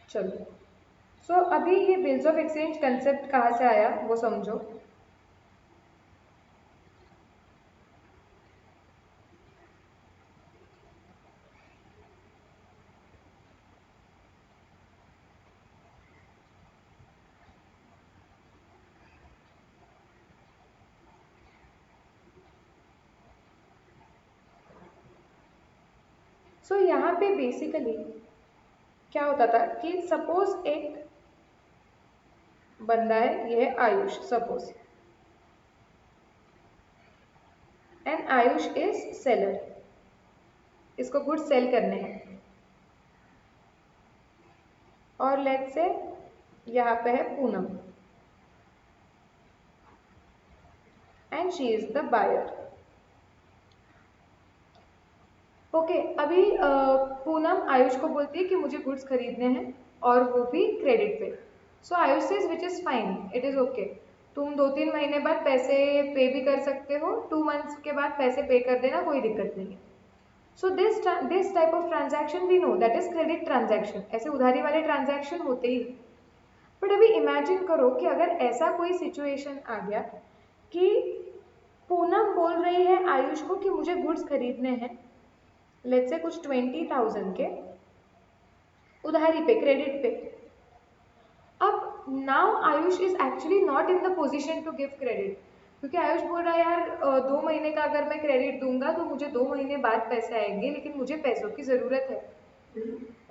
चलो, सो अभी ये बिल्स ऑफ एक्सचेंज कंसेप्ट कहाँ से आया वो समझो। सो यहाँ पे बेसिकली क्या होता था कि सपोज एक बंदा है, ये है Ayush suppose, and Ayush is seller, इसको गुड्स सेल करने हैं। और लेट्स से यहाँ पे है Poonam and she is the buyer. Okay, अभी पूनम आयुष को बोलती है कि मुझे गुड्स खरीदने हैं और वो भी क्रेडिट पे। So Ayush says which is fine, it is okay, तुम 2-3 महीने बाद पैसे पे भी कर सकते हो, 2 मंथ्स के बाद पैसे पे कर देना, कोई दिक्कत नहीं है। So this type of transaction we know that is credit transaction, ऐसे उधारी वाले ट्रांजैक्शन होते ही। बट अभी इमेजिन करो कि अगर ऐसा कोई सिचुएशन आ गया कि पूनम बोल रही है आयुष को कि मुझे गुड्स खरीदने हैं, लेट्स से कुछ 20,000 के उधारी पे, क्रेडिट पे। अब now Ayush is actually not in the position to give credit, क्योंकि आयुष बोल रहा है यार 2 महीने का अगर मैं क्रेडिट दूंगा तो मुझे 2 महीने बाद पैसे आएंगे, लेकिन मुझे पैसों की ज़रूरत है।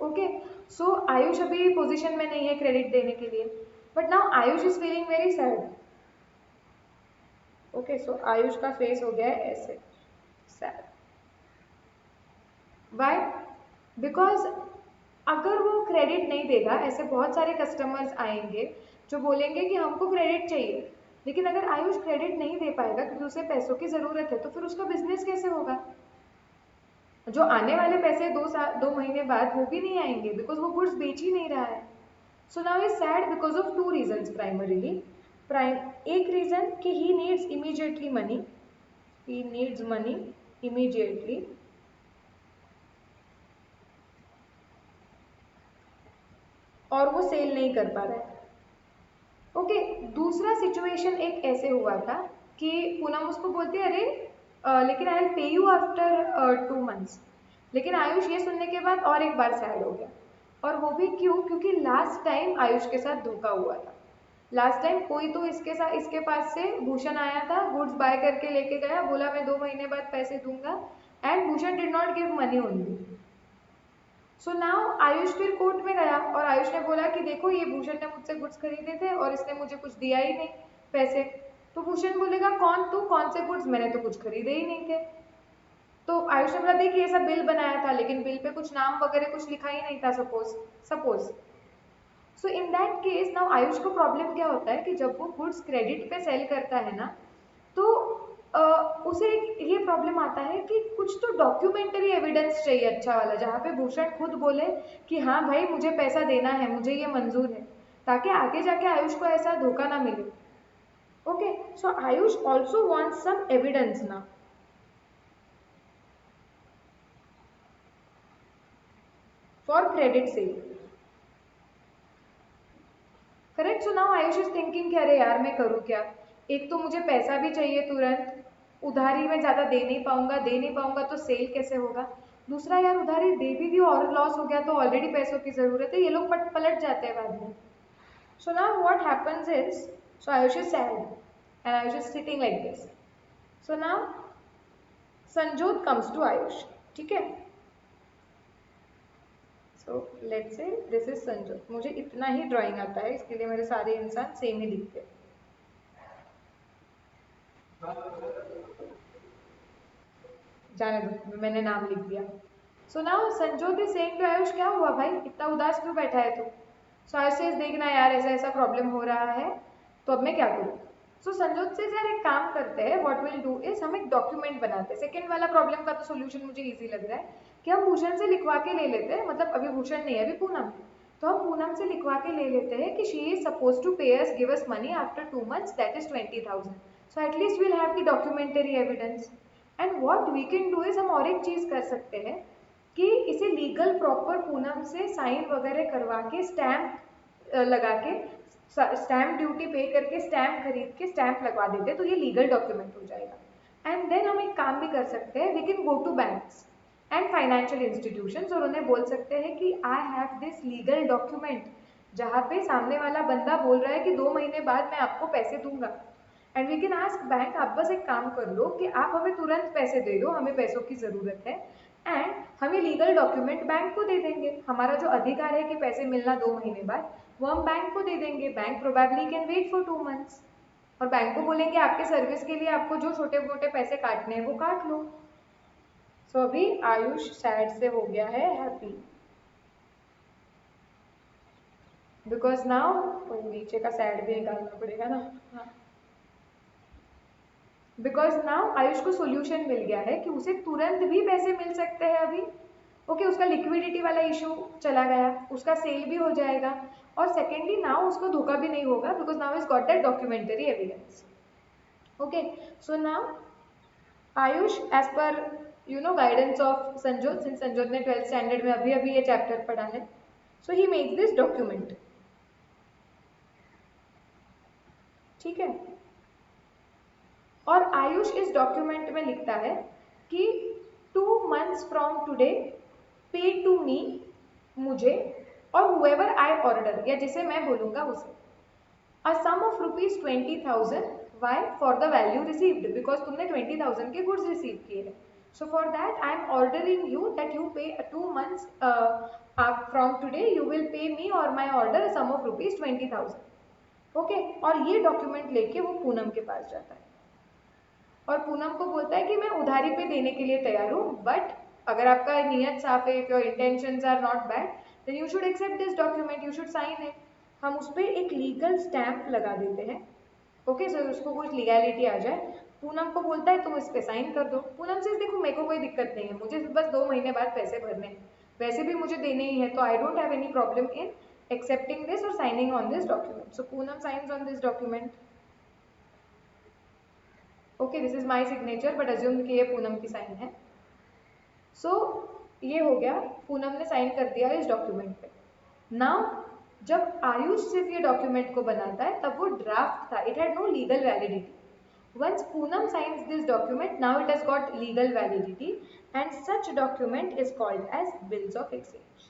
ओके, सो आयुष अभी पोजीशन में नहीं है क्रेडिट देने के लिए, but now Ayush is feeling very sad. Okay, so Ayush का फेस हो गया है ऐसे, सैड। वाई? बिकॉज अगर वो क्रेडिट नहीं देगा, ऐसे बहुत सारे कस्टमर्स आएंगे जो बोलेंगे कि हमको क्रेडिट चाहिए, लेकिन अगर आयुष क्रेडिट नहीं दे पाएगा क्योंकि उसे पैसों की ज़रूरत है, तो फिर उसका बिजनेस कैसे होगा? जो आने वाले पैसे 2 महीने बाद वो भी नहीं आएंगे, बिकॉज वो गुड्स बेच ही नहीं रहा है। So now is sad because of 2 reasons primarily. एक रीज़न कि he needs immediately money, he needs money immediately, और वो सेल नहीं कर पा रहा है। ओके, दूसरा सिचुएशन एक ऐसे हुआ था कि पूनम उसको बोलती है अरे लेकिन I will pay you after 2 months, लेकिन आयुष ये सुनने के बाद और एक बार सैड हो गया। और वो भी क्यों? क्योंकि लास्ट टाइम आयुष के साथ धोखा हुआ था। लास्ट टाइम कोई तो इसके पास से भूषण आया था, गुड्स बाय करके लेके गया, बोला मैं 2 महीने बाद पैसे दूंगा, and Bhushan did not give money only. So now Ayush फिर कोर्ट में गया और आयुष ने बोला कि देखो ये भूषण ने मुझसे गुड्स खरीदे थे और इसने मुझे कुछ दिया ही नहीं पैसे। तो भूषण बोलेगा कौन तू, कौन से गुड्स, मैंने तो कुछ खरीदे ही नहीं थे। तो आयुष ने बोला देखिए ऐसा बिल बनाया था, लेकिन बिल पे कुछ नाम वगैरह कुछ लिखा ही नहीं था, suppose. So in that case now Ayush को प्रॉब्लम क्या होता है कि जब वो गुड्स क्रेडिट पे सेल करता है ना, तो उसे ये प्रॉब्लम आता है कि कुछ तो डॉक्यूमेंटरी एविडेंस चाहिए अच्छा वाला, जहाँ पे भूषण खुद बोले कि हाँ भाई मुझे पैसा देना है, मुझे ये मंजूर है, ताकि आगे जाके आयुष को ऐसा धोखा ना मिले। Okay, so Ayush also wants some evidence ना, for credit sale, correct. So now Ayush is thinking कि अरे यार मैं करूँ क्या, एक तो मुझे पैसा भी चाहिए तुरंत, उधारी में ज़्यादा दे नहीं पाऊंगा तो सेल कैसे होगा, दूसरा यार उधारी दे भी दी और लॉस हो गया तो ऑलरेडी पैसों की ज़रूरत है, ये लोग पलट जाते हैं बाद में। So now what happens is, so Ayush is sad and Ayush is sitting like this. So now Sanjot comes to Ayush, ठीक है। So let's say this is Sanjot, मुझे इतना ही ड्राइंग आता है, इसके लिए मेरे सारे इंसान सेम ही दिखते हैं। जाने दो, मैंने नाम लिख दिया। So now Sanjot is saying to Ayush क्या हुआ भाई, इतना उदास क्यों बैठा है तू? सो आयुष से देखना यार ऐसा ऐसा प्रॉब्लम हो रहा है, तो अब मैं क्या करूँ? सो संजोत से यार एक काम करते हैं, व्हाट विल डू इज हम एक डॉक्यूमेंट बनाते हैं। सेकंड वाला प्रॉब्लम का तो सोल्यूशन मुझे इजी लग रहा है कि हम भूषण से लिखवा के ले लेते हैं, मतलब अभी भूषण नहीं है, अभी पूनम, तो हम पूनम से लिखवा के ले लेते हैं कि she is suppose to pay us, give us money after 2 months, that is 20,000। So at least will have the documentary evidence. And what we can do is हम और एक चीज कर सकते हैं कि इसे लीगल लीगल प्रॉपर पूनम से साइन वगैरह करवा के स्टैम्प लगा के स्टैम्प ड्यूटी पे करके स्टैम्प खरीद के स्टैम्प लगवा देते तो ये लीगल डॉक्यूमेंट हो जाएगा। एंड देन हम एक काम भी कर सकते हैं, we can go to banks and financial institutions और उन्हें बोल सकते हैं कि I have this legal document, जहाँ पे सामने वाला बंदा बोल रहा है कि 2 महीने बाद मैं आपको पैसे दूंगा। And we can ask bank, आप बस एक काम कर लो कि आप हमें तुरंत पैसे दे दो, हमें पैसों की ज़रूरत है, एंड हमें लीगल डॉक्यूमेंट बैंक को दे देंगे। हमारा जो अधिकार है कि पैसे मिलना 2 महीने बाद, वो हम बैंक को दे देंगे। Bank probably can wait for 2 months और बैंक को बोलेंगे आपके सर्विस के लिए आपको जो छोटे मोटे पैसे काटने हैं वो काट लो। सो अभी आयुष सैड से हो गया है हैप्पी, बिकॉज नाउ नीचे का सैड भी निकालना पड़ेगा ना। हाँ, बिकॉज नाउ आयुष को सोल्यूशन मिल गया है कि उसे तुरंत भी पैसे मिल सकते हैं अभी। ओके, उसका लिक्विडिटी वाला इशू चला गया, उसका सेल भी हो जाएगा, और सेकेंडली नाउ उसको धोखा भी नहीं होगा because now is got that documentary evidence. Okay, so now Ayush as per guidance of Sanjot, since Sanjot ने 12th स्टैंडर्ड में अभी अभी ये चैप्टर पढ़ा है, सो ही मेक्स दिस डॉक्यूमेंट। ठीक है, और आयुष इस डॉक्यूमेंट में लिखता है कि 2 months फ्रॉम टुडे पे टू मी, मुझे, और हुएवर आई ऑर्डर, या जिसे मैं बोलूंगा उसे, a sum of ₹20,000, why, for the value received, because तुमने 20,000 के गुड्स रिसीव किए हैं। So for that I am ordering you that you pay 2 months from today you will pay me और my order a sum of ₹20,000। Okay, और ये document लेके वो पूनम के पास जाता है और पूनम को बोलता है कि मैं उधारी पे देने के लिए तैयार हूँ, बट अगर आपका नीयत साफ है, if your intentions are not bad, then you should accept this document, you should sign it. हम उस पर एक लीगल स्टैम्प लगा देते हैं। ओके, सो उसको कुछ लीगैलिटी आ जाए। पूनम को बोलता है तुम इस पे साइन कर दो। पूनम से देखो मेरे को कोई दिक्कत नहीं है, मुझे बस 2 महीने बाद पैसे भरने हैं, वैसे भी मुझे देने ही है, तो I don't have any problem in accepting this और signing on this document. So Poonam signs on this document. Okay, this is my signature, but assume कि ये पूनम की साइन है। सो ये हो गया, पूनम ने साइन कर दिया इस डॉक्यूमेंट पे। नाउ जब आयुष सिर्फ ये डॉक्यूमेंट को बनाता है तब वो ड्राफ्ट था, it had no legal validity. Once Poonam signs this document, now it has got legal validity, and such document is called as bills of exchange.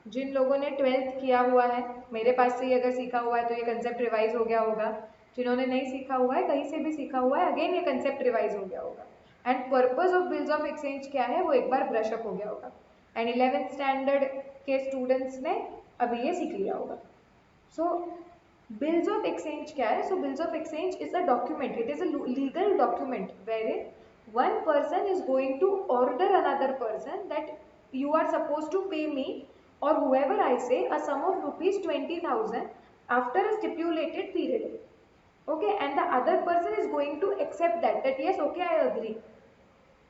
जिन लोगों ने 12th किया हुआ है, मेरे पास से ही अगर सीखा हुआ है तो ये कंसेप्ट रिवाइज हो गया होगा। जिन्होंने नहीं सीखा हुआ है, कहीं से भी सीखा हुआ है, अगेन ये कंसेप्ट रिवाइज हो गया होगा। And purpose of bills of exchange क्या है वो एक बार ब्रश अप हो गया होगा, एंड 11th स्टैंडर्ड के स्टूडेंट्स ने अभी ये सीख लिया होगा। सो बिल्स ऑफ एक्सचेंज क्या है? So bills of exchange is a document, it is a legal document wherein one person is going to order another person that you are supposed to pay me or whoever I say a sum of ₹20,000 after a stipulated period. Okay, and the other person is going to accept that yes, okay, I agree.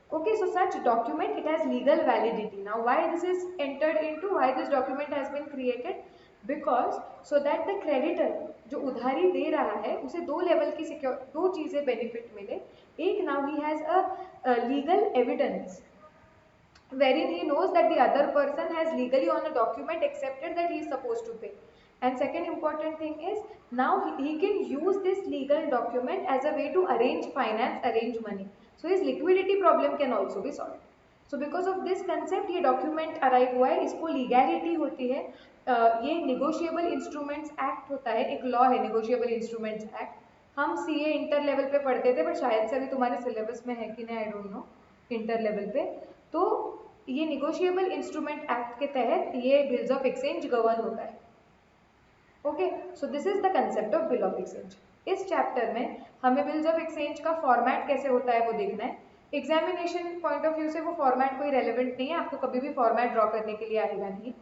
Okay, so such document, it has legal validity. Now why this is entered into, why this document has been created? Because so that the creditor जो उधारी दे रहा है उसे 2 level की दो चीजें benefit मिले। एक, now he has a legal evidence wherein he knows that the other person has legally on a document accepted that he is supposed to pay. And second important thing is, now he can use this legal document as a way to arrange finance, arrange money. So his liquidity problem can also be solved. So because of this concept ये document arrive हुआ है, इसको legality होती है। ये negotiable instruments act होता है, एक law है negotiable instruments act। हम CA इंटर लेवल पे पढ़ते थे, बट शायद से अभी तुम्हारे सिलेबस में है कि नहीं, I don't know, inter level पे। तो ये निगोशिएबल इंस्ट्रूमेंट एक्ट के तहत ये बिल्स ऑफ एक्सचेंज गवर्न होता है। Okay, so this is the concept of bill of exchange. इस चैप्टर में हमें बिल्स ऑफ एक्सचेंज का फॉर्मेट कैसे होता है वो देखना है। एग्जामिनेशन पॉइंट ऑफ व्यू से वो फॉर्मेट कोई रेलिवेंट नहीं है, आपको कभी भी फॉर्मेट ड्रॉ करने के लिए आएगा नहीं।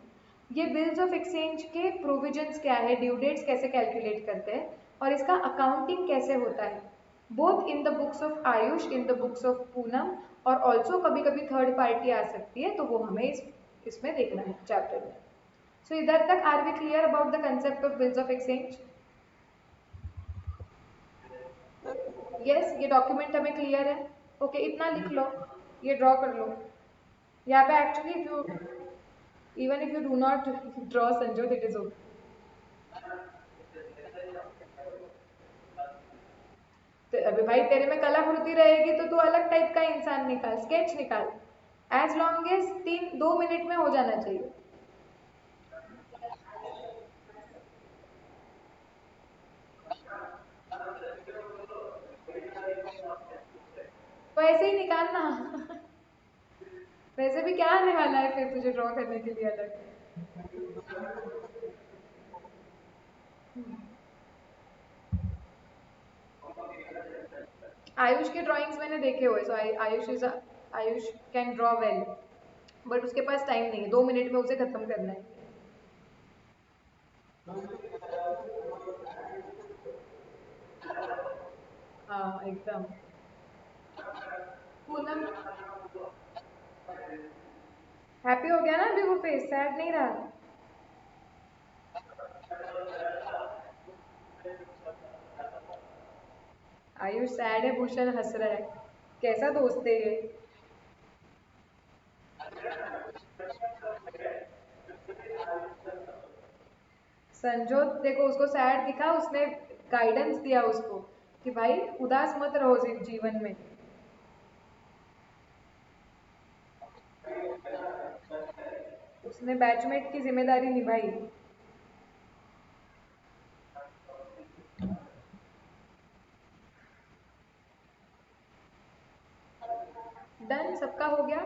ये बिल्स ऑफ एक्सचेंज के प्रोविजंस क्या है, ड्यू डेट्स कैसे कैलकुलेट करते हैं, और इसका अकाउंटिंग कैसे होता है, both in the books of Ayush, in the books of Poonam, और ऑल्सो कभी कभी थर्ड पार्टी आ सकती है, तो वो हमें इसमें देखना है चैप्टर में। सो इधर तक are we clear about the concept of bills of exchange? Yes, ये डॉक्यूमेंट हमें क्लियर है। ओके इतना लिख लो, ये ड्रॉ कर लो। यहाँ पे actually if you even if you do not draw Sanjot it is okay. तो अभी भाई तेरे में कलाकृति रहेगी तो तू अलग टाइप का इंसान निकाल, स्केच निकाल। एज लॉन्ग एज 2 मिनट में हो जाना चाहिए। तो ऐसे ही निकालना। वैसे भी क्या आने वाला है फिर तुझे ड्रॉ करने के लिए अलग। आयुष के ड्राइंग्स मैंने देखे हुए, so Ayush can draw well, but उसके पास टाइम नहीं है, 2 मिनट में उसे खत्म करना है। हाँ एकदम। पूनम हैप्पी हो गया ना अभी, वो फेस सैड नहीं रहा। आयुष सैड है, भूषण हंस रहा है। कैसा दोस्त है ये। संजोत देखो उसको सैड दिखा, उसने गाइडेंस दिया उसको कि भाई उदास मत रहो जीवन में। उसने बैचमेट की जिम्मेदारी निभाई। डन, सबका हो गया।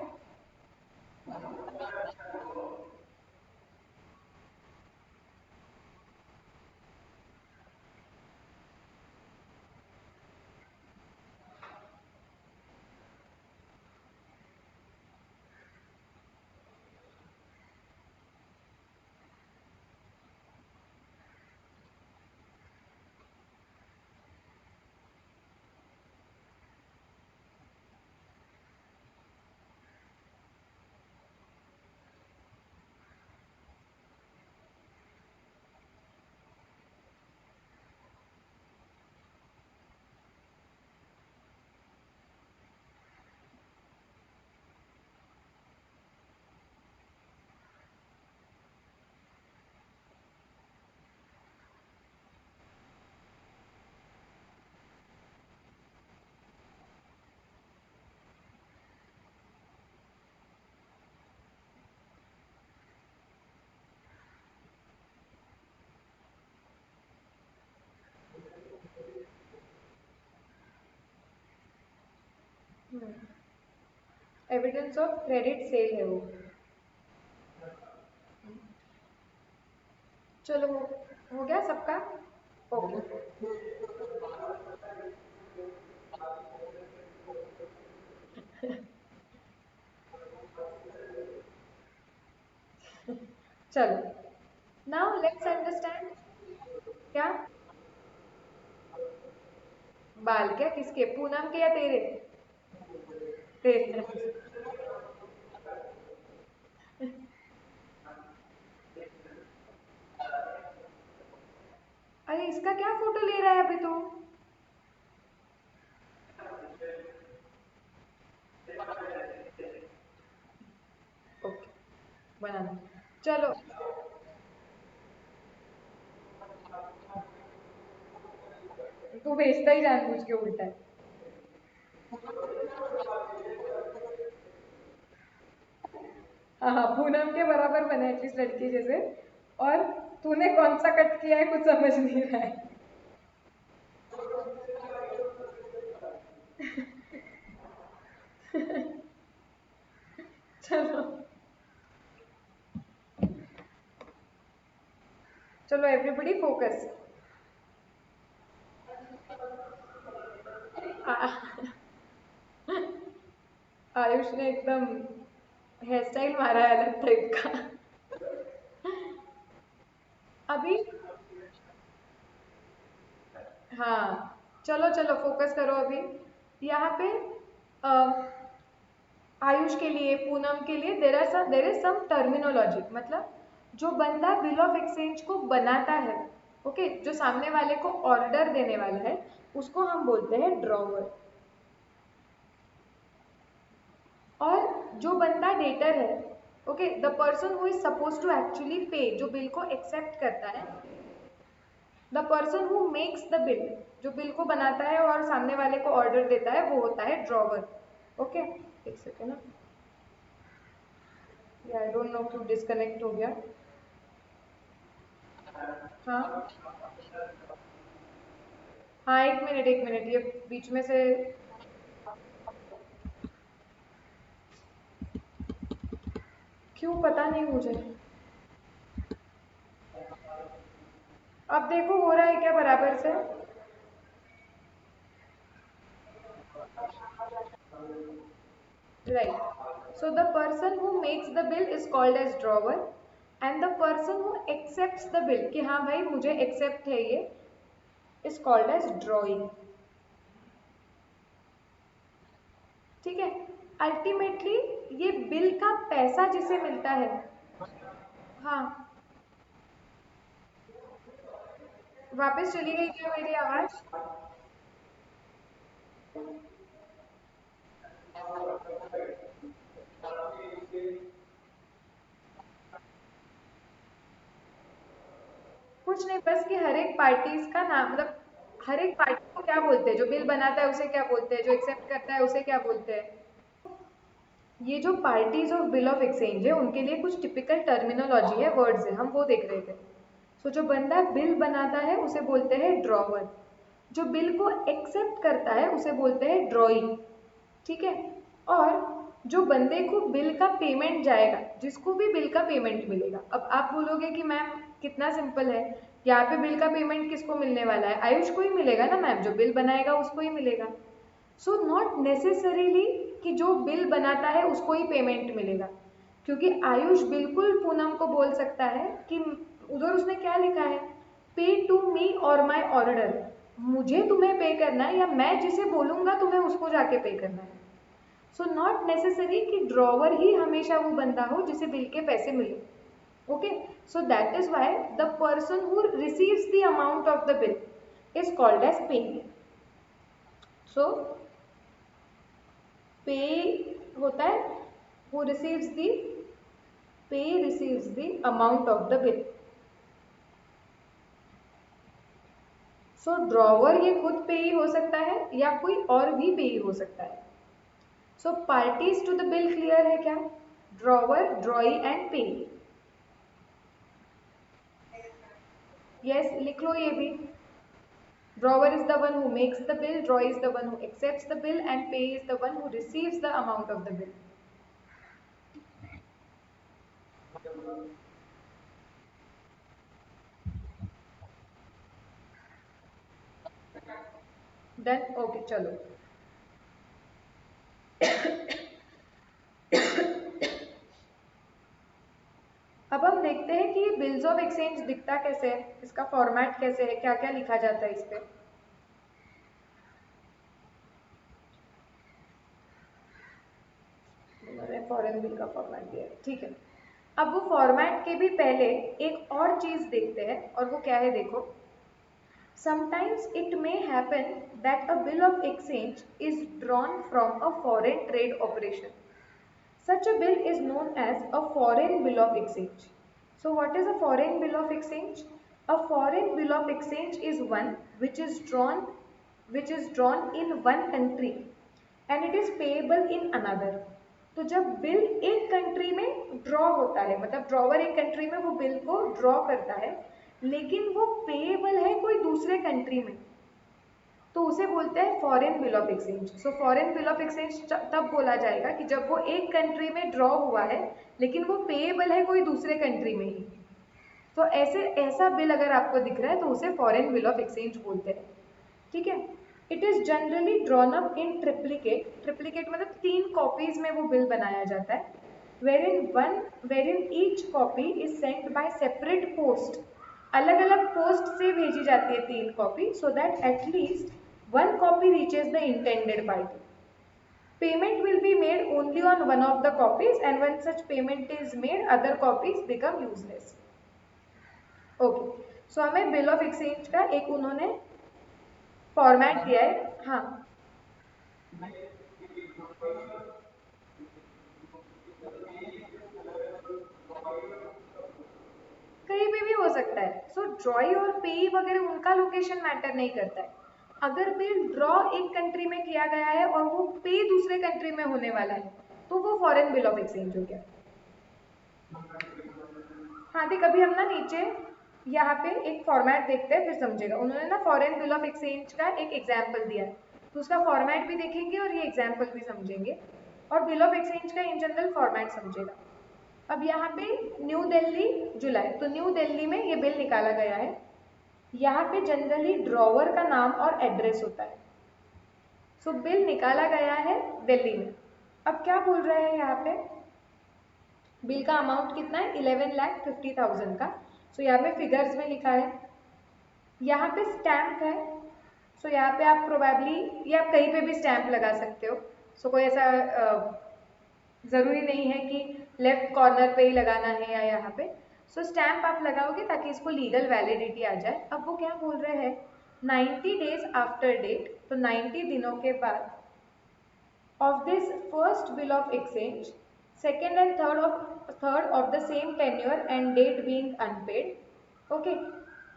एविडेंस ऑफ क्रेडिट सेल है वो। चलो हो गया सबका। ओके। चलो नाउ लेट्स अंडरस्टैंड। क्या बाल, क्या किसके, पूनम के या तेरे। तेरे। अरे इसका क्या फोटो ले रहा है अभी तू। ओके बना दो। चलो। तू भेजता ही जानबूझ के उल्टा है। हाँ हाँ, पूनम के बराबर बने एटलीस्ट लड़की जैसे। और तूने कौन सा कट किया है कुछ समझ नहीं रहा है। चलो। चलो एवरीबॉडी फोकस। आयुष ने एकदम हेयर स्टाइल मारा है अलग टाइप का। अभी हाँ चलो चलो फोकस करो अभी। यहाँ पे आयुष के लिए, पूनम के लिए देर इज सम टर्मिनोलॉजी, मतलब जो बंदा बिल ऑफ एक्सचेंज को बनाता है, ओके जो सामने वाले को ऑर्डर देने वाला है, उसको हम बोलते हैं ड्रॉवर। जो बंदा डेटर है, okay, the person who is suppose to actually pay, जो बिल को एक्सेप्ट करता है, the person who makes the bill, जो बिल को बनाता है और सामने वाले को ऑर्डर देता है, वो होता है ड्रॉवर। ओके, एक सेकेंड ना, आई डोंट नो क्यों डिस्कनेक्ट हो गया। हाँ हाँ, एक मिनट, ये बीच में से क्यों पता नहीं मुझे। अब देखो हो रहा है क्या बराबर से? Right. So the person who makes the bill is called as drawer, and the person who accepts the bill कि हाँ भाई मुझे accept है ये, is called as drawing. ठीक है, अल्टीमेटली ये बिल का पैसा जिसे मिलता है। हाँ, वापस चली गई क्या मेरी आवाज? कुछ नहीं, बस कि हर एक पार्टीज का नाम, मतलब हर एक पार्टी को क्या बोलते हैं, जो बिल बनाता है उसे क्या बोलते हैं, जो एक्सेप्ट करता है उसे क्या बोलते हैं। ये जो parties of bill of exchange है उनके लिए कुछ टिपिकल टर्मिनोलॉजी है, वर्ड्स है, हम वो देख रहे थे। सो जो बंदा बिल बनाता है उसे बोलते हैं ड्रॉवर, जो बिल को एक्सेप्ट करता है उसे बोलते हैं ड्रॉइंग। ठीक है, और जो बंदे को बिल का पेमेंट जाएगा, जिसको भी बिल का पेमेंट मिलेगा, अब आप बोलोगे कि मैम कितना सिंपल है, यहाँ पे बिल का पेमेंट किसको मिलने वाला है? आयुष को ही मिलेगा ना मैम, जो बिल बनाएगा उसको ही मिलेगा। सो नॉट नेसेसरीली कि जो बिल बनाता है उसको ही पेमेंट मिलेगा, क्योंकि आयुष बिल्कुल पूनम को बोल सकता है कि उधर उसने क्या लिखा है, पे टू मी और माई ऑर्डर, मुझे तुम्हें पे करना है या मैं जिसे बोलूंगा तुम्हें उसको जाके पे करना है। सो नॉट नेसेसरी कि ड्रॉवर ही हमेशा वो बंदा हो जिसे बिल के पैसे मिले। Okay, so that is why the person who receives the amount of the bill is called as payee. सो पे होता है who receives the, pay receives the amount of the bill. So drawer ये खुद पे ही हो सकता है या कोई और भी पे ही हो सकता है। So parties to the bill clear है क्या? Drawer, drawee and payee. Yes, लिख लो ये भी। Drawer is the one who makes the bill, draw is the one who accepts the bill, and pay is the one who receives the amount of the bill. Then okay, चलो। अब हम देखते हैं कि ये बिल्स ऑफ एक्सचेंज दिखता कैसे है, इसका फॉर्मेट कैसे है, क्या क्या लिखा जाता है इस पे। फॉरेन बिल का फॉर्मेट दिया है, ठीक है। अब वो फॉर्मेट के भी पहले एक और चीज देखते हैं, और वो क्या है देखो। Sometimes it may happen that a bill of exchange is drawn from a foreign trade operation. Such a bill is known as a foreign bill of exchange. So what is a foreign bill of exchange? A foreign bill of exchange is one which is drawn in one country and it is payable in another. तो जब bill एक country में draw होता है, मतलब drawer एक country में वो बिल को ड्रॉ करता है, लेकिन वो पेएबल है कोई दूसरे कंट्री में, तो उसे बोलते हैं foreign bill of exchange. So foreign bill of exchange तब बोला जाएगा कि जब वो एक कंट्री में ड्रॉ हुआ है लेकिन वो पेएबल है कोई दूसरे कंट्री में ही। तो ऐसा बिल अगर आपको दिख रहा है तो उसे फॉरेन बिल ऑफ एक्सचेंज बोलते हैं। ठीक है, it is generally drawn up in triplicate. Triplicate मतलब 3 कॉपीज में वो बिल बनाया जाता है, where in each copy is sent by separate post. अलग अलग पोस्ट से भेजी जाती है 3 copy, so that at least one copy reaches the intended party. Payment will be made only on one of the copies, and when such payment is made, other copies become useless. Okay, so हमें bill of exchange का एक उन्होंने format दिया है। हाँ सो ड्रॉई और पेई वगैरह उनका लोकेशन मैटर नहीं करता है। अगर बिल ड्रॉ एक कंट्री में किया गया है और वो पे दूसरे कंट्री में होने वाला है तो वो फॉरेन बिल ऑफ एक्सचेंज हो गया। हाँ देख, अभी हम ना नीचे यहाँ पे एक फॉर्मेट देखते हैं, फिर समझेगा। उन्होंने ना फॉरेन बिल ऑफ एक्सचेंज का एक एग्जाम्पल दिया है, तो उसका फॉर्मेट भी देखेंगे और ये एग्जाम्पल भी समझेंगे और बिल ऑफ एक्सचेंज का इन जनरल फॉर्मेट समझेगा। अब यहाँ पे न्यू दिल्ली जुलाई, तो न्यू दिल्ली में ये बिल निकाला गया है। यहाँ पे जनरली ड्रॉवर का नाम और एड्रेस होता है। सो बिल निकाला गया है दिल्ली में। अब क्या बोल रहे हैं यहाँ पे, बिल का अमाउंट कितना है, 11,50,000 का। सो यहाँ पे फिगर्स में लिखा है, यहाँ पे स्टैम्प है। सो यहाँ पे आप प्रोबेबली, या आप कहीं पे भी स्टैम्प लगा सकते हो। सो कोई ऐसा ज़रूरी नहीं है कि लेफ्ट कॉर्नर पे ही लगाना है या यहाँ पे। सो स्टैम्प आप लगाओगे ताकि इसको लीगल वैलिडिटी आ जाए। अब वो क्या बोल रहे हैं, 90 डेज आफ्टर डेट, तो 90 दिनों के बाद of this first bill of exchange, second and third of the same tenure and date being unpaid, okay,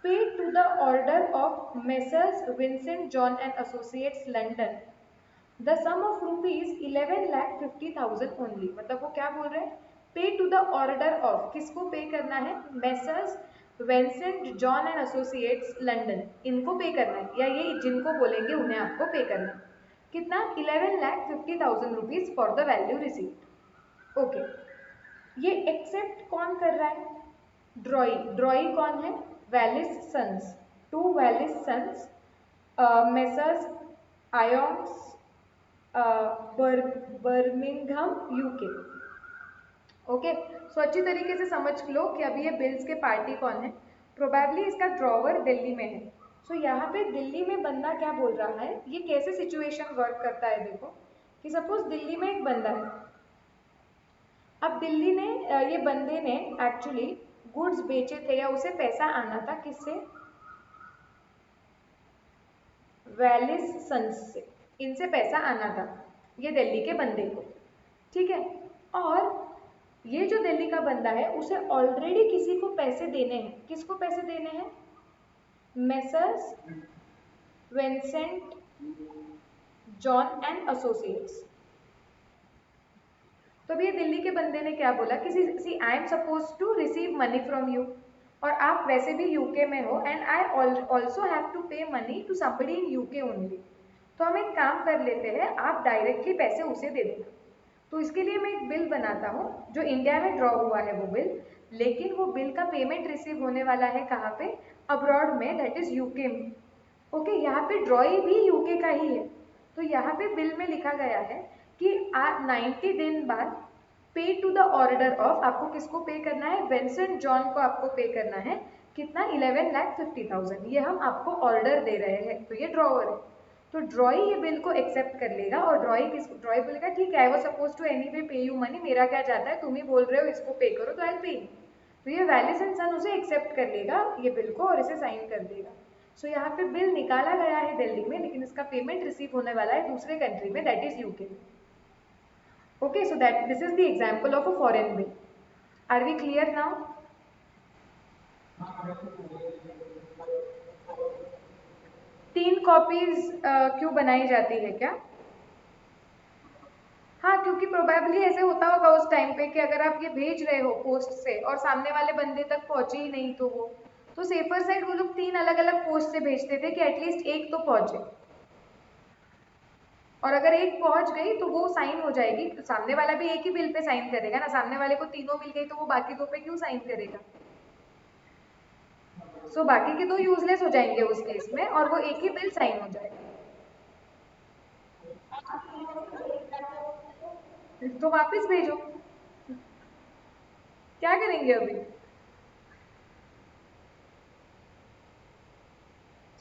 paid to the order of Messrs Vincent John and Associates London, the sum of rupees 11,50,000 only। मतलब वो क्या बोल रहे हैं, पे to the order of, किसको पे करना है, Messrs Vincent John and Associates London, इनको पे करना है, या ये जिनको बोलेंगे उन्हें आपको पे करना है। कितना, 11,50,000 rupees for the value received. Okay, ये एक्सेप्ट कौन कर रहा है, ड्रॉई। ड्रॉई कौन है, Wallis Sons, to Wallis Sons, messrs Ions, Birmingham UK. Okay, so अच्छी तरीके से समझ लो कि अभी ये बिल्स के पार्टी कौन है। प्रोबेबली इसका ड्रॉवर दिल्ली में है। सो यहाँ पे दिल्ली में बंदा क्या बोल रहा है, ये कैसे सिचुएशन वर्क करता है, देखो कि सपोज दिल्ली में एक बंदा है। अब दिल्ली ने, ये बंदे ने एक्चुअली गुड्स बेचे थे या उसे पैसा आना था, किससे, वैलिस सन्स से, इनसे पैसा आना था ये दिल्ली के बंदे को, ठीक है। और ये जो दिल्ली का बंदा है उसे ऑलरेडी किसी को पैसे देने हैं, किसको पैसे देने हैं, messrs Vincent John and associates. तो अभी ये दिल्ली के बंदे ने क्या बोला कि see I am suppose to receive money from you, और आप वैसे भी यूके में हो, and I also have to pay money to somebody in UK only. तो हम एक काम कर लेते हैं, आप डायरेक्टली पैसे उसे दे देना। तो इसके लिए मैं एक बिल बनाता हूँ जो इंडिया में ड्रॉ हुआ है वो बिल, लेकिन वो बिल का पेमेंट रिसीव होने वाला है कहाँ पे, अब्रॉड में, दैट इज यूके में। ओके, यहाँ पे ड्रॉई भी यूके का ही है। तो यहाँ पे बिल में लिखा गया है कि 90 दिन बाद पे टू द ऑर्डर ऑफ, आपको किसको पे करना है, विंसेंट जॉन को आपको पे करना है, कितना, 11,50,000। ये हम आपको ऑर्डर दे रहे हैं, तो ये ड्रॉवर है। तो ड्रॉई ये बिल को एक्सेप्ट कर लेगा और ड्रॉई बोलेगा ठीक है, I was suppose to anyway pay you money, मेरा क्या जाता है, तुम ही बोल रहे हो इसको पे करो तो आई पे। तो ये वैलिस एंड सन उसे एक्सेप्ट कर लेगा ये बिल को और इसे साइन कर देगा। सो यहाँ पे बिल निकाला गया है दिल्ली में, लेकिन इसका पेमेंट रिसीव होने वाला है दूसरे कंट्री में, that is UK. Okay, so that this is the example of a foreign bill. Are we clear now? तीन कॉपीज क्यों बनाई जाती है क्या? हाँ, क्योंकि प्रोबेबली ऐसे होता होगा उस टाइम पे कि अगर आप ये भेज रहे हो पोस्ट से और सामने वाले बंदे तक पहुंचे ही नहीं, तो वो तो सेफर साइड वो लोग तीन अलग अलग पोस्ट से भेजते थे कि एटलीस्ट एक तो पहुंचे, और अगर एक पहुंच गई तो वो साइन हो जाएगी। सामने वाला भी एक ही बिल पे साइन करेगा ना, सामने वाले को तीनों मिल गई तो वो बाकी दो पे क्यों साइन करेगा। सो बाकी के दो यूजलेस हो जाएंगे उस केस में और वो एक ही बिल साइन हो जाएगा। तो वापस भेजो, क्या करेंगे अभी।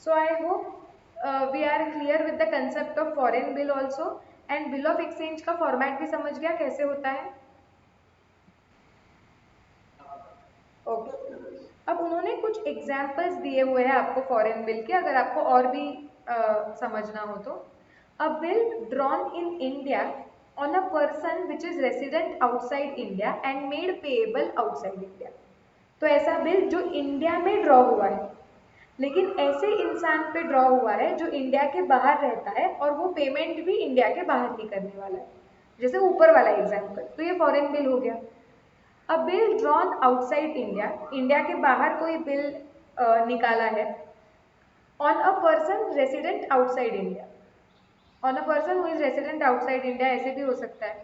So I hope we are clear with the concept of foreign bill also, and bill of exchange का फॉर्मेट भी समझ गया कैसे होता है। ओके, अब उन्होंने कुछ एग्जाम्पल्स दिए हुए हैं आपको फॉरेन बिल के, अगर आपको और भी समझना हो तो। अ bill drawn in India on a person which is resident outside India and made payable outside India. तो ऐसा बिल जो इंडिया में ड्रॉ हुआ है, लेकिन ऐसे इंसान पे ड्रॉ हुआ है जो इंडिया के बाहर रहता है और वो पेमेंट भी इंडिया के बाहर ही करने वाला है, जैसे ऊपर वाला एग्जाम्पल, तो ये फॉरेन बिल हो गया। अ bill drawn outside India, India के बाहर कोई बिल निकाला है on a person resident outside India, on a person who is resident outside India ऐसे भी हो सकता है।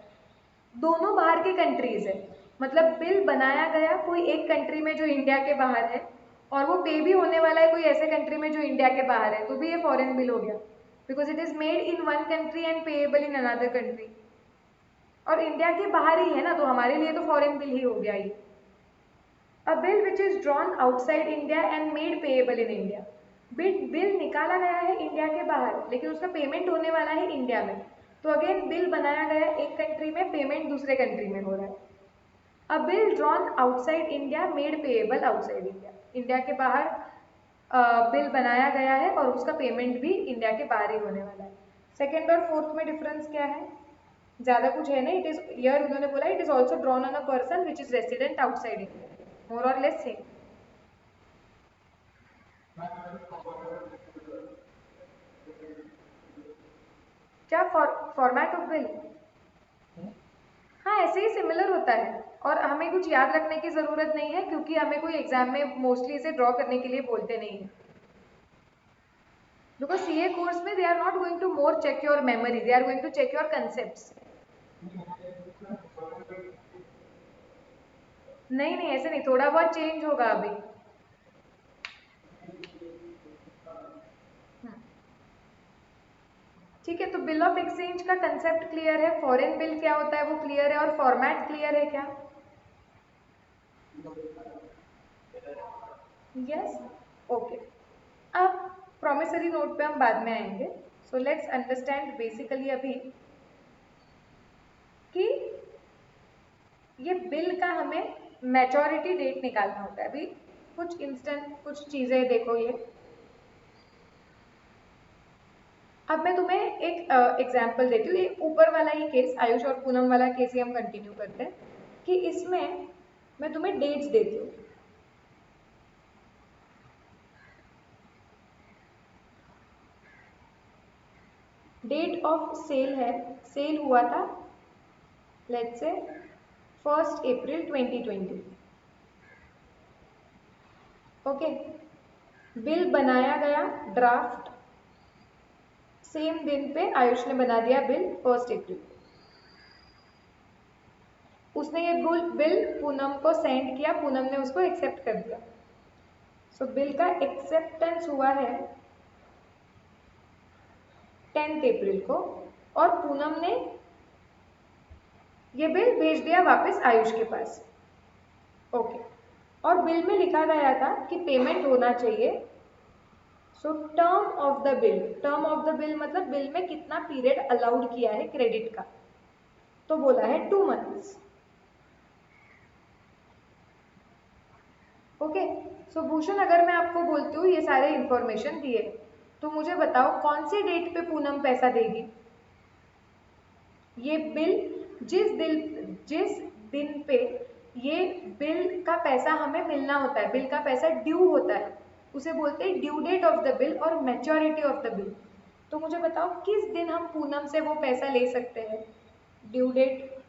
दोनों बाहर के कंट्रीज है, मतलब बिल बनाया गया कोई एक कंट्री में जो इंडिया के बाहर है, और वो पे भी होने वाला है कोई ऐसे कंट्री में जो इंडिया के बाहर है, तो भी ये फॉरेन बिल हो गया, because it is made in one country and payable in another country, और इंडिया के बाहर ही है ना, तो हमारे लिए तो फॉरेन बिल ही हो गया ये। अ bill which is drawn outside India and made payable in India, bill निकाला गया है इंडिया के बाहर लेकिन उसका पेमेंट होने वाला है इंडिया में, तो अगेन बिल बनाया गया एक कंट्री में, पेमेंट दूसरे कंट्री में हो रहा है। अ bill drawn outside India made payable outside India, India के बाहर बिल बनाया गया है और उसका पेमेंट भी इंडिया के बाहर ही होने वाला है। सेकेंड और फोर्थ में डिफरेंस क्या है? ज्यादा कुछ है नहीं, इट इज ईयर उन्होंने बोला it is also drawn on a person which is resident outside India, more और लेस सेम। क्या फॉर्मेट ऑफ बिल? हाँ ऐसे ही सिमिलर होता है, और हमें कुछ याद रखने की जरूरत नहीं है क्योंकि हमें कोई एग्जाम में मोस्टली इसे ड्रॉ करने के लिए बोलते नहीं है, बिकॉज सीए कोर्स में they are not going to more check your memory, they are going to check your concept. नहीं नहीं ऐसे नहीं, थोड़ा बहुत चेंज होगा अभी। हम्म, ठीक है, तो बिल ऑफ एक्सचेंज का कंसेप्ट क्लियर है, फॉरेन बिल क्या होता है वो क्लियर है, और फॉर्मेट क्लियर है क्या? Yes, okay. अब प्रोमिसरी नोट पे हम बाद में आएंगे, सो लेट्स अंडरस्टैंड बेसिकली अभी कि ये बिल का हमें मैच्योरिटी डेट निकालना होता है। अभी कुछ इंस्टेंट कुछ चीजें देखो, ये अब मैं तुम्हें एक एग्जाम्पल देती हूँ, ये ऊपर वाला ही केस, आयुष और पूनम वाला केस ही हम कंटिन्यू करते हैं, कि इसमें मैं तुम्हें डेट्स देती हूँ। डेट ऑफ सेल है, सेल हुआ था let's say 1 April 2020, okay. Bill बनाया गया ड्राफ्ट, सेम दिन पे आयुष ने बना दिया बिल 1 अप्रैल, उसने ये बिल पूनम को सेंड किया, पूनम ने उसको एक्सेप्ट कर दिया, सो बिल का एक्सेप्टेंस हुआ है 10 अप्रैल को, और पूनम ने ये बिल भेज दिया वापस आयुष के पास, ओके। और बिल में लिखा गया था कि पेमेंट होना चाहिए, so term of the bill, term of the bill मतलब बिल में कितना पीरियड अलाउड किया है क्रेडिट का, तो बोला है 2 मंथ्स, ओके। सो भूषण अगर मैं आपको बोलती हूँ ये सारे इंफॉर्मेशन दिए, तो मुझे बताओ कौन सी डेट पे पूनम पैसा देगी? ये बिल जिस दिन पे ये बिल का पैसा हमें मिलना होता है, बिल का पैसा ड्यू होता है, उसे बोलते हैं due date of the bill और मैच्योरिटी ऑफ द बिल। तो मुझे बताओ किस दिन हम पूनम से वो पैसा ले सकते हैं, ड्यू डेट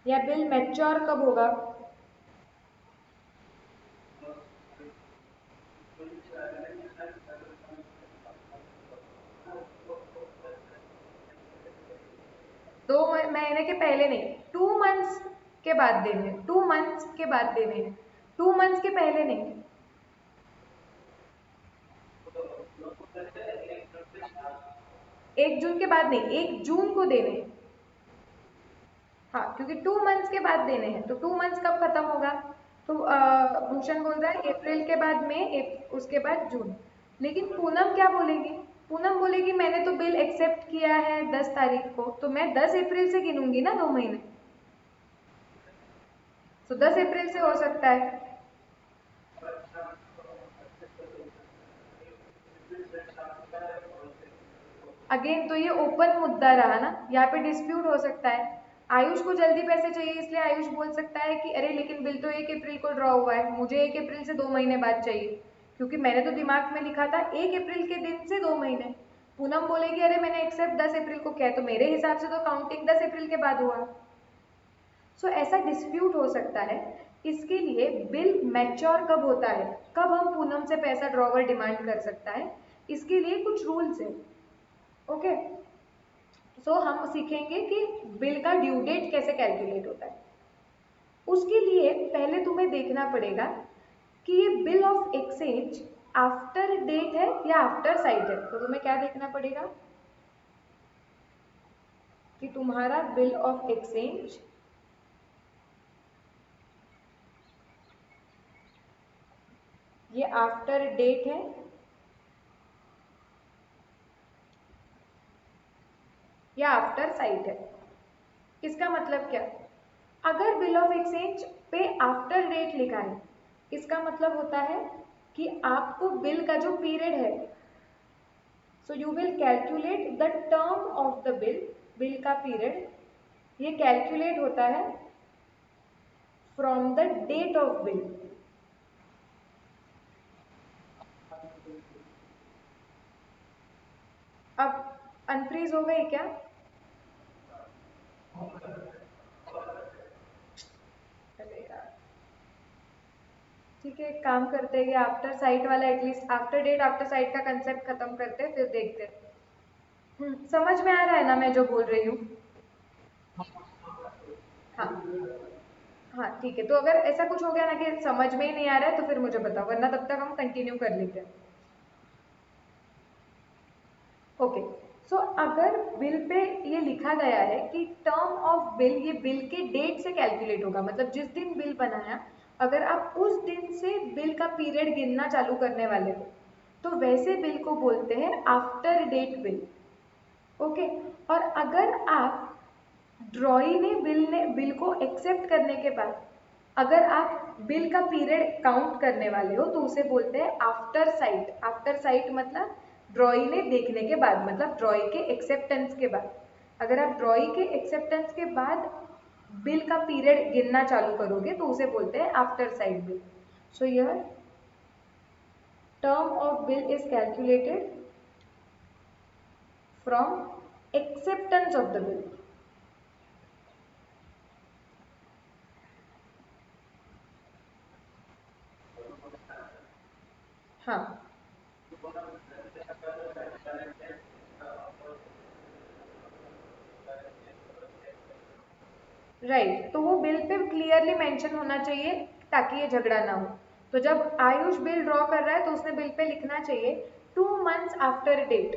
या बिल मैच्योर कब होगा? दो महीने के पहले नहीं, 2 मंथ्स के बाद देने, 2 मंथ्स के बाद देने हैं, 2 मंथ्स के पहले नहीं। 1 जून के बाद नहीं, 1 जून को देने हैं, हाँ क्योंकि 2 मंथ्स के बाद देने हैं, तो 2 मंथ्स कब खत्म होगा? तो भूषण बोल रहा है अप्रैल के बाद मई, उसके बाद जून, लेकिन पूनम क्या बोलेगी? पूनम बोलेगी मैंने तो बिल एक्सेप्ट किया है 10 तारीख को, तो मैं 10 अप्रैल से गिनूंगी ना 2 महीने, तो 10 अप्रैल से हो सकता है। अगेन तो ये ओपन मुद्दा रहा ना, यहाँ पे डिस्प्यूट हो सकता है, आयुष को जल्दी पैसे चाहिए, इसलिए आयुष बोल सकता है कि अरे लेकिन बिल तो 1 अप्रैल को ड्रॉ हुआ है, मुझे 1 अप्रैल से 2 महीने बाद चाहिए, क्योंकि मैंने तो दिमाग में लिखा था 1 अप्रैल के दिन से 2 महीने। पूनम बोलेगी अरे मैंने एक्सेप्ट 10 अप्रैल को किया है, तो मेरे हिसाब से तो काउंटिंग 10 अप्रैल के बाद हुआ। सो ऐसा डिस्प्यूट हो सकता है। इसके लिए बिल मैच्योर कब होता है, कब हम पूनम से पैसा ड्रॉवर डिमांड कर सकता है, इसके लिए कुछ रूल्स है। ओके, सो हम सीखेंगे कि बिल का ड्यू डेट कैसे कैलकुलेट होता है। उसके लिए पहले तुम्हें देखना पड़ेगा कि ये bill of exchange after date है या आफ्टर साइट है। तो तुम्हें क्या देखना पड़ेगा कि तुम्हारा बिल ऑफ एक्सचेंज ये आफ्टर डेट है या आफ्टर साइट है। इसका मतलब क्या, अगर बिल ऑफ एक्सचेंज पे आफ्टर डेट लिखा है, इसका मतलब होता है कि आपको बिल का जो पीरियड है, so you will calculate the term of the bill, bill का पीरियड ये कैलकुलेट होता है from the date of bill. अब अनफ्रीज हो गई क्या? अरे यार, ठीक है, एक काम करते हैं कि आफ्टर साइट वाला at least after date after site का कंसेप्ट खत्म करते हैं, फिर देखते हैं। समझ में आ रहा है ना मैं जो बोल रही हूँ? हाँ हाँ ठीक है, तो अगर ऐसा कुछ हो गया ना कि समझ में ही नहीं आ रहा है तो फिर मुझे बताओ, वरना तब तक हम कंटिन्यू कर लेते हैं। ओके, सो अगर बिल पे ये लिखा गया है कि टर्म ऑफ बिल, ये बिल के डेट से कैलकुलेट होगा, मतलब जिस दिन बिल बनाया, अगर आप उस दिन से बिल का पीरियड गिनना चालू करने वाले हो, तो वैसे बिल को बोलते हैं आफ्टर डेट बिल। ओके, और अगर आप ड्रॉई ने बिल को एक्सेप्ट करने के बाद अगर आप बिल का पीरियड काउंट करने वाले हो, तो उसे बोलते हैं आफ्टर साइट। आफ्टर साइट मतलब ड्रॉई ने देखने के बाद, मतलब ड्रॉई के एक्सेप्टेंस के बाद। अगर आप ड्रॉई के एक्सेप्टेंस के बाद बिल का पीरियड गिनना चालू करोगे तो उसे बोलते हैं after site bill. So here term of bill is calculated from acceptance of the bill। हाँ राइट, तो वो बिल पे क्लियरली मेंशन होना चाहिए ताकि ये झगड़ा ना हो। तो जब आयुष बिल ड्रॉ कर रहा है तो उसने बिल पे लिखना चाहिए 2 months आफ्टर डेट।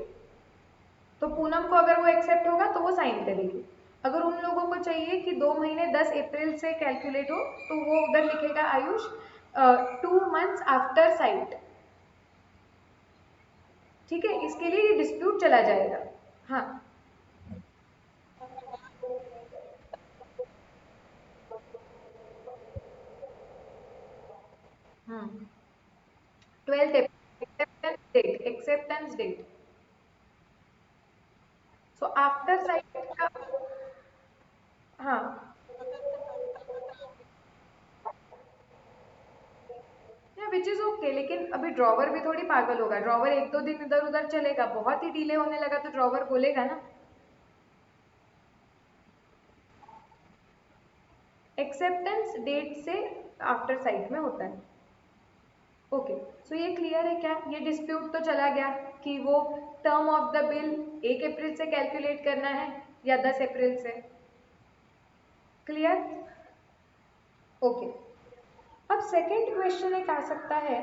तो पूनम को अगर वो एक्सेप्ट होगा तो वो साइन करेगी। अगर उन लोगों को चाहिए कि 2 महीने 10 अप्रैल से कैलकुलेट हो, तो वो उधर लिखेगा आयुष 2 months आफ्टर साइट। ठीक है, इसके लिए ये डिस्प्यूट चला जाएगा। हाँ। Hmm 12th acceptance date, acceptance date. So after site का, हाँ, या विच इज ओके, लेकिन अभी ड्रॉवर भी थोड़ी पागल होगा, ड्रॉवर एक दो दिन इधर उधर चलेगा, बहुत ही डिले होने लगा तो ड्रॉवर बोलेगा ना। एक्सेप्टेंस डेट से आफ्टर साइट में होता है। ओके, सो ये क्लियर है क्या? ये डिस्प्यूट तो चला गया कि वो टर्म ऑफ द बिल 1 अप्रैल से कैलकुलेट करना है या 10 अप्रैल से। क्लियर? ओके, अब सेकेंड क्वेश्चन एक आ सकता है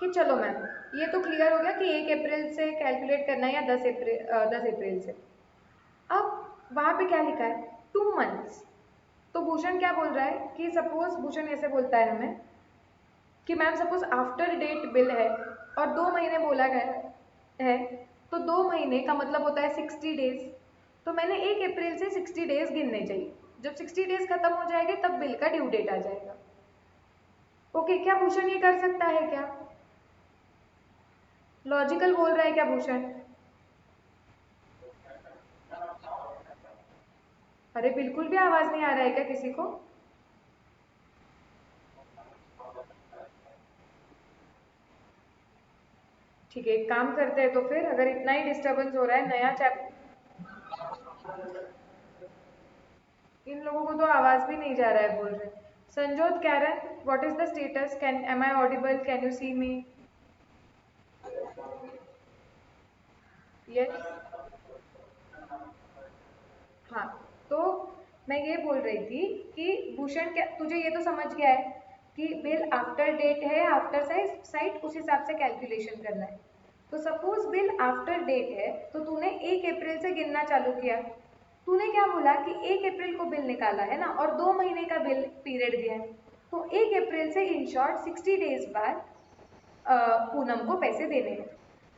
कि चलो मैम, ये तो क्लियर हो गया कि 1 अप्रैल से कैलकुलेट करना है या 10 अप्रैल से। अब वहां पे क्या लिखा है? 2 months। तो भूषण क्या बोल रहा है कि सपोज, भूषण ऐसे बोलता है हमें कि ma'am suppose after date bill है और 2 महीने बोला गया है, तो 2 महीने का मतलब होता है 60 डेज। तो मैंने 1 अप्रैल से 60 डेज गिनने चाहिए। जब 60 डेज खत्म हो जाएंगे तब बिल का ड्यू डेट आ जाएगा। ओके, क्या भूषण ये कर सकता है क्या? लॉजिकल बोल रहा है क्या भूषण? अरे बिल्कुल भी आवाज नहीं आ रहा है क्या किसी को? ठीक है, एक काम करते हैं तो फिर, अगर इतना ही डिस्टरबेंस हो रहा है, नया चैप इन लोगों को तो आवाज भी नहीं जा रहा है बोल रहे। Sanjot Karen, what is the status? Can am I audible? Can you see me? Yes. हाँ, तो मैं ये बोल रही थी कि भूषण, क्या तुझे ये तो समझ गया है कि बिल आफ्टर डेट है, आफ्टर साइट, उस हिसाब से कैलकुलेशन करना है। तो सपोज बिल आफ्टर डेट है, तो तूने 1 अप्रैल से गिनना चालू किया। तूने क्या बोला कि 1 अप्रैल को बिल निकाला है ना, और 2 महीने का बिल पीरियड दिया है, तो 1 अप्रैल से इन शॉर्ट 60 डेज बाद पूनम को पैसे देने हैं।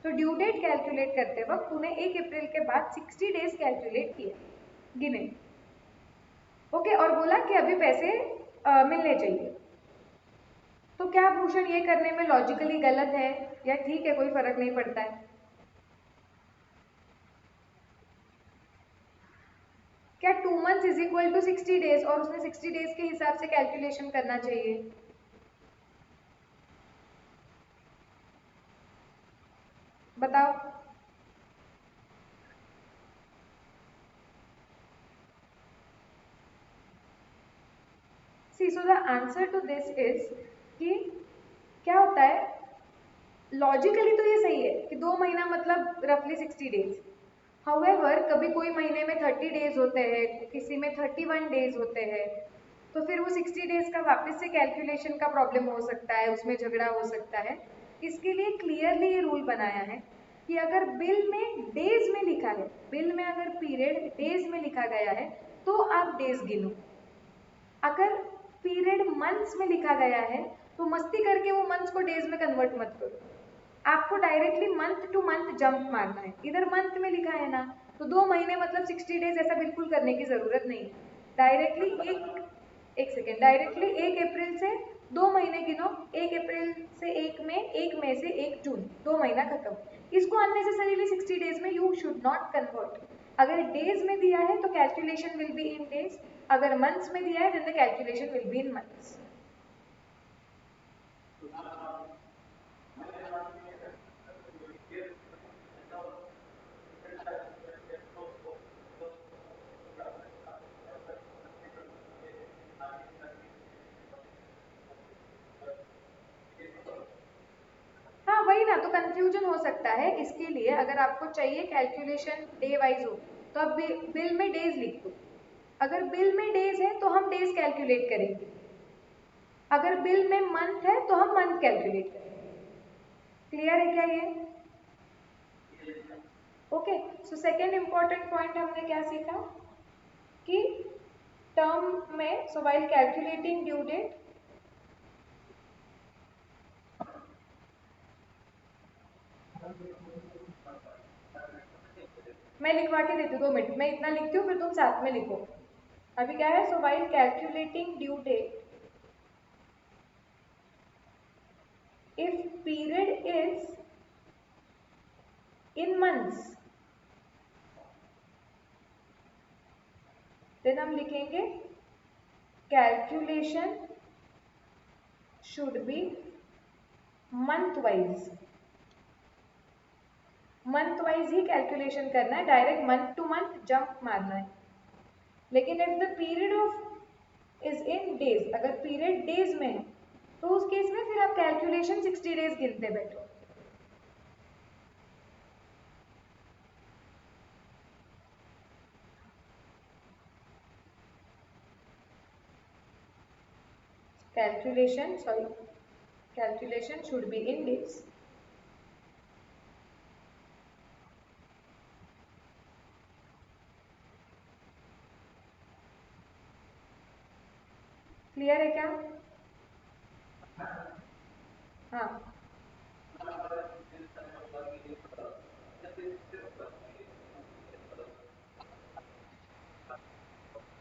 तो ड्यू डेट कैलकुलेट करते वक्त तूने 1 अप्रैल के बाद 60 डेज कैलकुलेट किए, गिने। ओके, और बोला कि अभी पैसे मिलने चाहिए। तो क्या भूषण ये करने में लॉजिकली गलत है या ठीक है, कोई फर्क नहीं पड़ता है? क्या 2 months is equal to 60 days और उसने 60 डेज के हिसाब से कैलकुलेशन करना चाहिए? बताओ। See, so the answer to this is कि क्या होता है, लॉजिकली तो ये सही है कि 2 महीना मतलब रफली 60 डेज। हाउएवर कभी कोई महीने में 30 डेज होते हैं, किसी में 31 डेज होते हैं, तो फिर वो 60 डेज का वापस से कैलकुलेशन का प्रॉब्लम हो सकता है, उसमें झगड़ा हो सकता है। इसके लिए क्लियरली ये रूल बनाया है कि अगर बिल में डेज में लिखा है, बिल में अगर पीरियड डेज में लिखा गया है, तो आप डेज गिनो। अगर पीरियड मंथ्स में लिखा गया है, तो मस्ती करके वो मंथ्स को डेज में कन्वर्ट मत करो। आपको directly month to month jump मारना है। इधर मंथ में लिखा है ना, तो 2 महीने मतलब 60 डेज, ऐसा बिल्कुल करने की जरूरत नहीं है। डायरेक्टली एक सेकेंड, डायरेक्टली 1 अप्रैल से 2 महीने गिनो। 1 अप्रैल से 1 मई, 1 मई से 1 जून, 2 महीना खत्म। इसको अननेसेसरीली 60 डेज में यू शुड नॉट कन्वर्ट। अगर डेज में दिया है तो calculation will be in days, अगर मंथ्स में दिया है then the calculation will be in months. हाँ वही ना, तो कंफ्यूजन हो सकता है। इसके लिए अगर आपको चाहिए कैलकुलेशन डे वाइज हो, तो आप बिल में डेज लिख दो। अगर बिल में डेज है तो हम डेज कैलकुलेट करेंगे, अगर बिल में मंथ है तो हम मंथ कैलकुलेट करेंगे। क्लियर है क्या ये? Okay, so second important point हमने क्या सीखा कि टर्म में, so while calculating due date, मैं लिखवा के देती हूँ, 2 मिनट मैं इतना लिखती हूँ, फिर तुम साथ में लिखो। अभी क्या है, so while calculating due date, if period is in months, then हम लिखेंगे calculation should be month wise. Month wise ही कैलकुलेशन करना है, direct month to month jump मारना है। लेकिन if the period of is in days, अगर period days में है, तो उस केस में फिर आप कैलकुलेशन 60 डेज गिनते बैठो। Calculation, sorry, calculation should B in days. Clear है क्या? हाँ,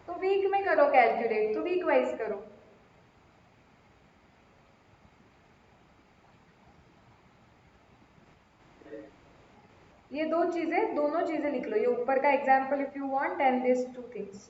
तो वीक में करो कैलकुलेट, तो वीक वाइज करो। ये दो चीजें, दोनों चीजें लिख लो, ये ऊपर का example if you want and this two things.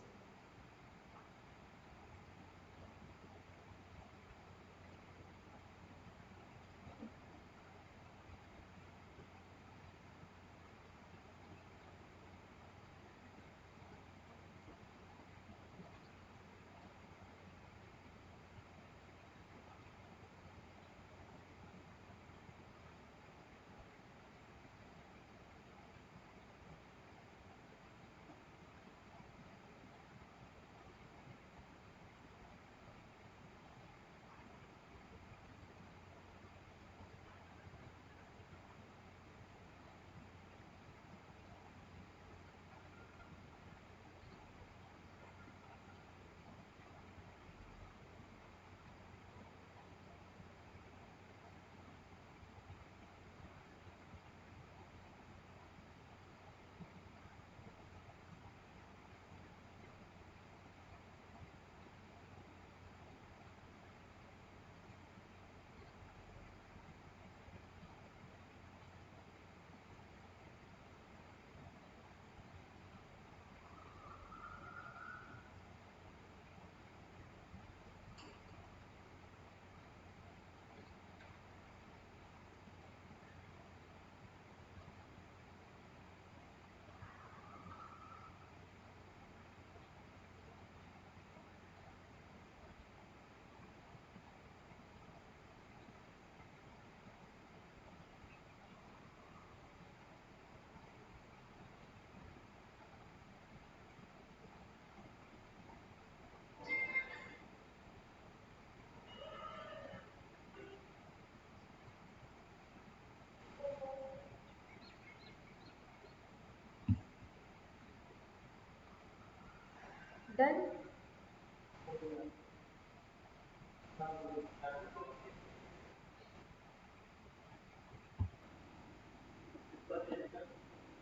Done.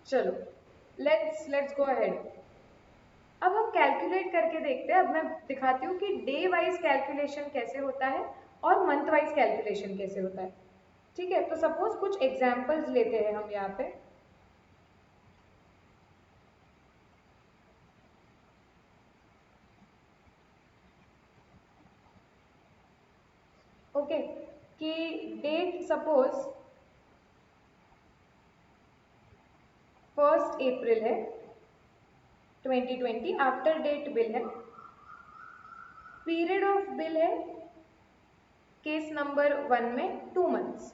चलो, लेट्स गो अहेड। अब हम कैलकुलेट करके देखते हैं। अब मैं दिखाती हूँ कि डे वाइज कैलकुलेशन कैसे होता है और मंथ वाइज कैलकुलेशन कैसे होता है। ठीक है, तो सपोज कुछ एग्जांपल्स लेते हैं हम यहाँ पे। ओके, कि डेट सपोज 1 अप्रैल है 2020, आफ्टर डेट बिल है, पीरियड ऑफ बिल है केस नंबर 1 में 2 मंथ्स।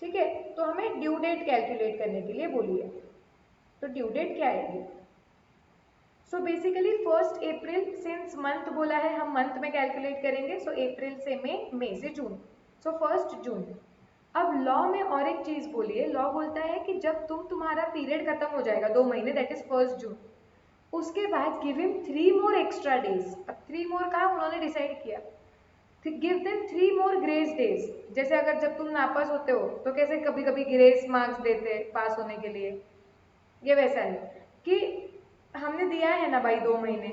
ठीक है, तो हमें ड्यू डेट कैलकुलेट करने के लिए बोली है। तो ड्यू डेट क्या आएगी? सो बेसिकली 1 अप्रैल, सिंस मंथ बोला है हम मंथ में कैलकुलेट करेंगे। सो अप्रैल से मई से जून, सो 1 जून। अब लॉ में और एक चीज बोली है। लॉ बोलता है कि जब तुम्हारा पीरियड खत्म हो जाएगा 2 महीने, दैट इज 1 जून, उसके बाद give him 3 more extra days. अब 3 मोर कहा उन्होंने डिसाइड किया, गिव देम 3 मोर ग्रेस डेज। जैसे अगर जब तुम नापास होते हो तो कैसे कभी कभी ग्रेस मार्क्स देते हैं पास होने के लिए, ये वैसा है कि हमने दिया है ना भाई 2 महीने,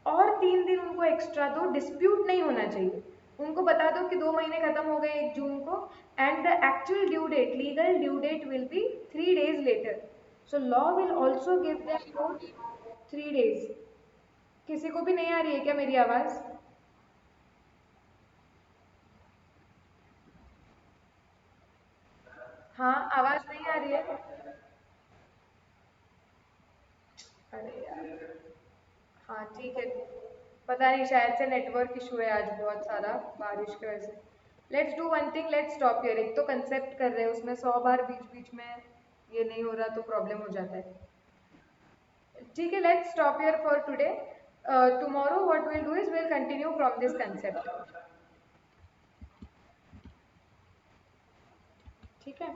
और 3 दिन उनको एक्स्ट्रा दो, डिस्प्यूट नहीं होना चाहिए। उनको बता दो कि 2 महीने खत्म हो गए 1 जून को, and the actual due date, legal due date will be 3 days later. So law will also give them 3 days। किसी को भी नहीं आ रही है क्या मेरी आवाज? हाँ, आवाज नहीं आ रही है? अरे यार, हाँ ठीक है। पता नहीं, शायद से नेटवर्क इशू है आज बहुत सारा, बारिश की वजह से। Let's do one thing, let's stop here. एक तो कंसेप्ट कर रहे हैं, उसमें 100 बार बीच बीच में ये नहीं हो रहा तो प्रॉब्लम हो जाता है। ठीक है, let's stop here for today. Tomorrow what will do is will continue from this concept. ठीक है।